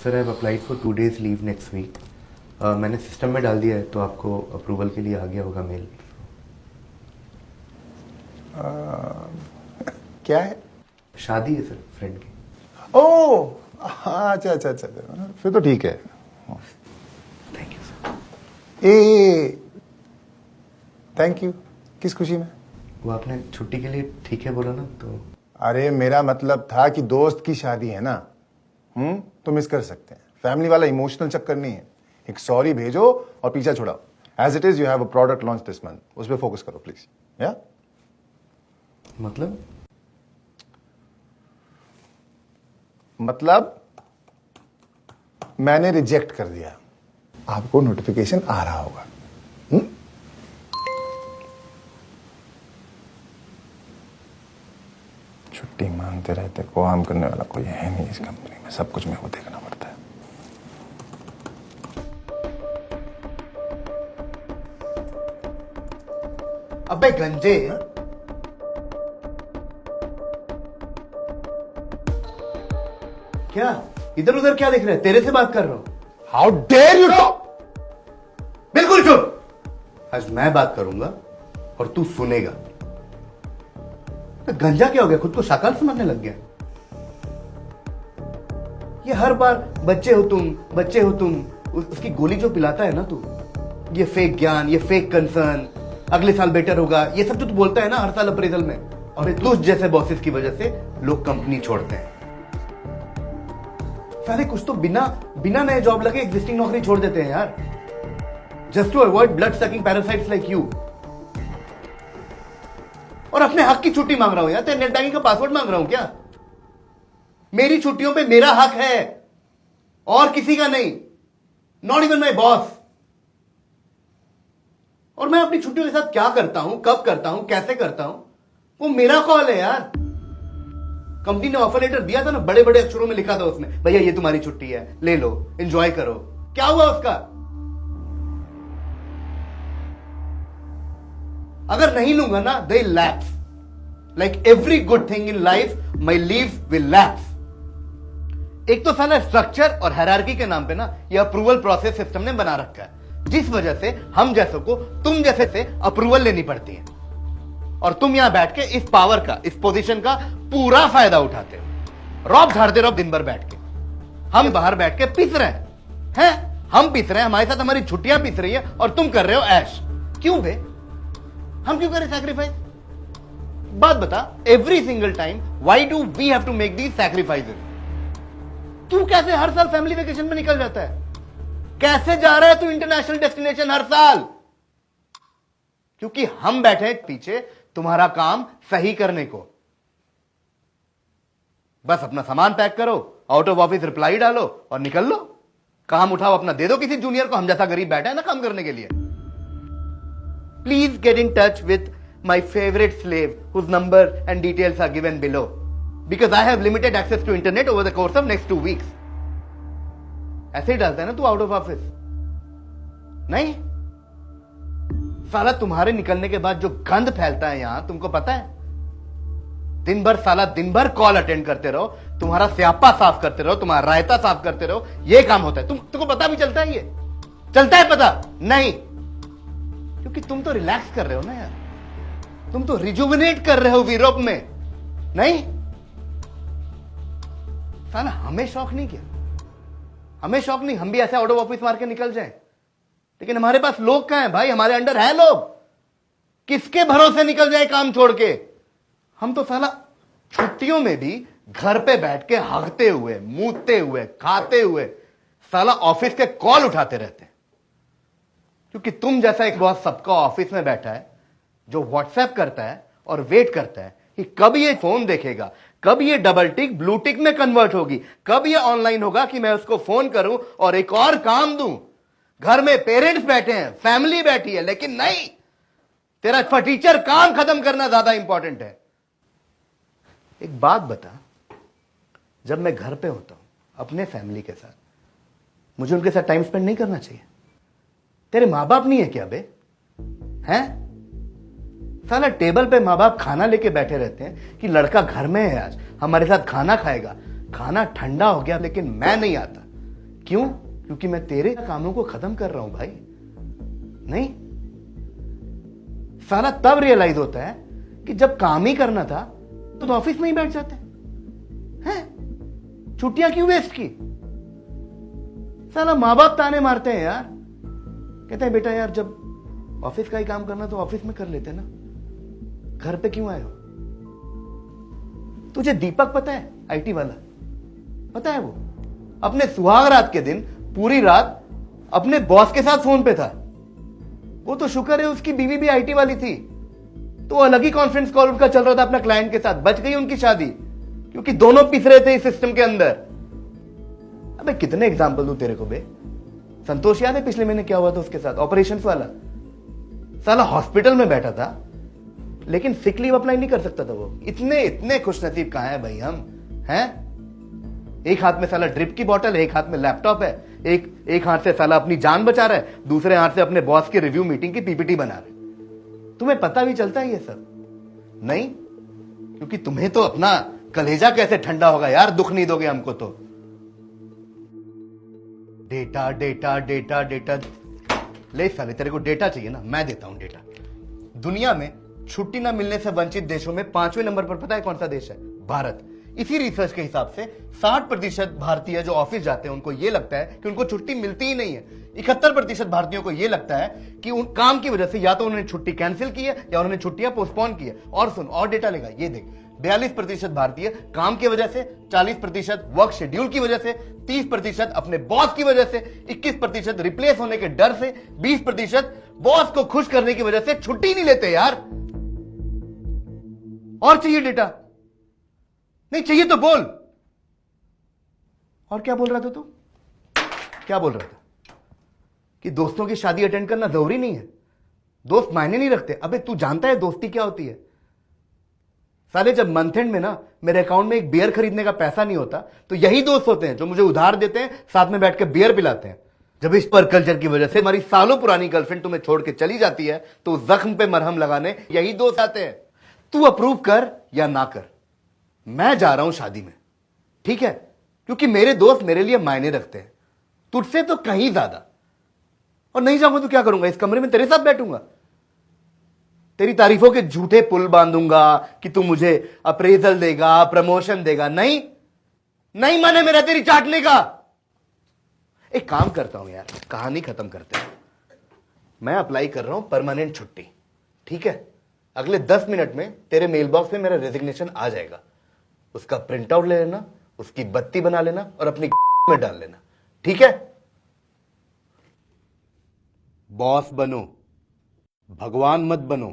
Sir I have applied for 2 days leave next week. मैंने system में डाल दिया है तो आपको अप्रूवल के लिए आ गया होगा मेल। क्या है? शादी है सर फ्रेंड की। ओह अच्छा अच्छा अच्छा, फिर तो ठीक है। Thank you sir. Thank you किस खुशी में? वो आपने छुट्टी के लिए ठीक है बोला ना तो। अरे मेरा मतलब था कि दोस्त की शादी है ना, तो मिस कर सकते हैं। फैमिली वाला इमोशनल चक्कर नहीं है। एक सॉरी भेजो और पीछा छुड़ाओ। As it is you have a product launch this month, उस पर फोकस करो प्लीज। या मतलब मैंने रिजेक्ट कर दिया, आपको नोटिफिकेशन आ रहा होगा। छुट्टी मांगते रहते, काम करने वाला कोई है नहीं इस कंपनी में, सब कुछ मेरे को देखना पड़ता है। अबे गंजे, क्या इधर उधर क्या देख रहे हैं? तेरे से बात कर रहा हूं। How dare you talk! बिल्कुल चुप। आज मैं बात करूंगा और तू सुनेगा। तो गंजा क्या हो गया? खुद को शाकाल समझने लग गया। ये हर बार बच्चे हो तुम, बच्चे हो तुम, उसकी गोली जो पिलाता है ना तू, ये फेक ज्ञान, ये फेक कंसर्न, अगले साल बेटर होगा, ये सब जो तू बोलता है ना हर साल अप्रेजल में, और तुझ जैसे बॉसेस की वजह से लोग कंपनी छोड़ते हैं। साले कुछ तो बिना नए जॉब लगे एग्जिस्टिंग नौकरी छोड़ देते हैं यार, just to avoid blood sucking parasites like you. और अपने हक की छुट्टी मांग रहा हूं यार, तेरे नेट बैंकिंग का पासवर्ड मांग रहा हूं क्या? मेरी छुट्टियों पे मेरा हक है और किसी का नहीं, नॉट इवन माई बॉस। और मैं अपनी छुट्टियों के साथ क्या करता हूं, कब करता हूं, कैसे करता हूं, वो मेरा कॉल है यार। कंपनी ने ऑफर लेटर दिया था ना, बड़े बड़े अक्षरों में लिखा था उसमें, भैया ये तुम्हारी छुट्टी है, ले लो, एंजॉय करो। क्या हुआ उसका? अगर नहीं लूंगा ना, they lapse. Like every good thing in life, my leave will lapse. एक तो साला स्ट्रक्चर और हायरार्की के नाम पे ना ये अप्रूवल प्रोसेस सिस्टम ने बना रखा है, जिस वजह से हम जैसों को तुम जैसे से अप्रूवल लेनी पड़ती है, और तुम यहां बैठ के इस पावर का, इस पोजीशन का पूरा फायदा उठाते हो। रॉब झाड़ते रहो दिन भर बैठ के। हम बाहर बैठ के पिस रहे हैं, हम पिस रहे हैं, हमारे साथ हमारी छुट्टियां पिस रही है, और तुम कर रहे हो ऐश। क्यों बे? हम क्यों करें सैक्रिफाइस? बात बता, every single time why do we have to make these sacrifices? तू कैसे हर साल फैमिली वेकेशन में निकल जाता है? कैसे जा रहा है तू इंटरनेशनल डेस्टिनेशन हर साल? क्योंकि हम बैठे हैं पीछे तुम्हारा काम सही करने को। बस अपना सामान पैक करो, आउट ऑफ ऑफिस रिप्लाई डालो और निकल लो। काम उठाओ अपना, दे दो किसी जूनियर को, हम जैसा गरीब बैठा है ना काम करने के लिए। Please get in touch with my favourite slave whose number and details are given below, because I have limited access to internet over the course of next 2 weeks। ऐसे ही डालता है ना तू आउट ऑफ ऑफिस? नहीं साला, तुम्हारे निकलने के बाद जो गंद फैलता है यहां, तुमको पता है? दिन भर कॉल अटेंड करते रहो, तुम्हारा स्यापा साफ करते रहो, तुम्हारा रायता साफ करते रहो, ये काम होता है। तुमको पता भी चलता है? ये चलता है पता? नहीं, क्योंकि तुम तो रिलैक्स कर रहे हो ना यार, तुम तो रिजुविनेट कर रहे हो यूरोप में। नहीं साला, हमें शौक नहीं किया, हमें शौक नहीं, हम भी ऐसे आउट ऑफ ऑफिस मार के निकल जाए, लेकिन हमारे पास लोग कहां हैं भाई? हमारे अंडर है लोग, किसके भरोसे निकल जाए काम छोड़ के? हम तो साला छुट्टियों में भी घर पे बैठ के हगते हुए, मूतते हुए, खाते हुए साला ऑफिस के कॉल उठाते रहते हैं, क्योंकि तुम जैसा एक बॉस सबका ऑफिस में बैठा है, जो व्हाट्सएप करता है और वेट करता है कि कब ये फोन देखेगा, कब ये डबल टिक ब्लू टिक में कन्वर्ट होगी, कब ये ऑनलाइन होगा कि मैं उसको फोन करूं और एक और काम दूं। घर में पेरेंट्स बैठे हैं, फैमिली बैठी है, लेकिन नहीं, तेरा फटीचर काम खत्म करना ज्यादा इंपॉर्टेंट है। एक बात बता, जब मैं घर पे होता हूं अपने फैमिली के साथ, मुझे उनके साथ टाइम स्पेंड नहीं करना चाहिए? तेरे मां बाप नहीं है क्या बे? हैं? साला टेबल पे मां बाप खाना लेके बैठे रहते हैं कि लड़का घर में है, आज हमारे साथ खाना खाएगा। खाना ठंडा हो गया लेकिन मैं नहीं आता, क्यों? क्योंकि मैं तेरे कामों को खत्म कर रहा हूं भाई। नहीं, साला तब रियलाइज होता है कि जब काम ही करना था तो ऑफिस में ही बैठ जाते हैं। छुट्टियां क्यों वेस्ट की? साला मां बाप ताने मारते हैं यार, कहते हैं बेटा यार जब ऑफिस का ही काम करना तो ऑफिस में कर लेते ना, घर पे क्यों आए हो? तुझे दीपक पता है, आईटी वाला, पता है वो अपने सुहाग रात के दिन पूरी रात अपने बॉस के साथ फोन पे था। वो तो शुक्र है उसकी बीवी भी आईटी वाली थी, तो अलग ही कॉन्फ्रेंस कॉल उनका चल रहा था अपना क्लाइंट के साथ। बच गई उनकी शादी क्योंकि दोनों पिस रहे थे इस सिस्टम के अंदर। अबे कितने एग्जाम्पल दूं तेरे को बे? संतोष याद है पिछले महीने क्या हुआ था उसके साथ, ऑपरेशंस वाला? साला हॉस्पिटल में बैठा था लेकिन सिक लीव अप्लाई नहीं कर सकता था वो। इतने इतने खुशनसीब कहां है भाई हम, हैं? एक हाथ में साला ड्रिप की बोतल है, एक हाथ में लैपटॉप है, एक हाथ से साला अपनी जान बचा रहा है, दूसरे हाथ से अपने बॉस की रिव्यू मीटिंग की पीपीटी बना रहे। तुम्हें पता भी चलता है ये सब? नहीं, क्योंकि तुम्हें तो अपना कलेजा कैसे ठंडा होगा यार, दुख नहीं दोगे हमको तो। डेटा डेटा डेटा डेटा, ले साले तेरे को डेटा चाहिए ना, मैं देता हूं डेटा। दुनिया में छुट्टी ना मिलने से वंचित देशों में 5वें नंबर पर पता है कौन सा देश है? भारत। इसी रिसर्च के हिसाब से 60% भारतीय जो ऑफिस जाते हैं उनको यह लगता है कि उनको छुट्टी मिलती ही नहीं है। 71% भारतीयों को यह लगता है कि उन काम की वजह से या तो उन्होंने छुट्टी कैंसिल की है या उन्होंने छुट्टियां पोस्टपोन की है। और सुन, और डेटा लेगा, ये देख, 42% भारतीय काम की वजह से, 40% वर्क शेड्यूल की वजह से, 30% अपने बॉस की वजह से, 21% रिप्लेस होने के डर से, 20% बॉस को खुश करने की वजह से छुट्टी नहीं लेते यार। और चाहिए डेटा? नहीं चाहिए तो बोल। और क्या बोल रहा था तू? क्या बोल रहा था? कि दोस्तों की शादी अटेंड करना जरूरी नहीं है, दोस्त मायने नहीं रखते। अबे तू जानता है दोस्ती क्या होती है? साले जब मंथ एंड में ना मेरे अकाउंट में एक बियर खरीदने का पैसा नहीं होता तो यही दोस्त होते हैं जो मुझे उधार देते हैं, साथ में बैठ के बियर पिलाते हैं। जब इस पर कल्चर की वजह से हमारी सालों पुरानी गर्लफ्रेंड तुम्हें छोड़ के चली जाती है तो उस जख्म पे मरहम लगाने यही दोस्त आते हैं। तू अप्रूव कर या ना कर, मैं जा रहा हूं शादी में, ठीक है? क्योंकि मेरे दोस्त मेरे लिए मायने रखते हैं, तुझसे तो कहीं ज्यादा। और नहीं जाऊंगा तो क्या करूंगा? इस कमरे में तेरे साथ बैठूंगा, तेरी तारीफों के झूठे पुल बांधूंगा कि तू मुझे अप्रेजल देगा, प्रमोशन देगा। नहीं, नहीं मन है मेरा तेरी चाटने का। एक काम करता हूं यार, कहानी खत्म करते हैं। मैं अप्लाई कर रहा हूं परमानेंट छुट्टी, ठीक है? अगले 10 मिनट में तेरे मेल बॉक्स में मेरा रेजिग्नेशन आ जाएगा। उसका प्रिंट आउट ले लेना, उसकी बत्ती बना लेना और अपनी में डाल लेना, ठीक है? बॉस बनो, भगवान मत बनो।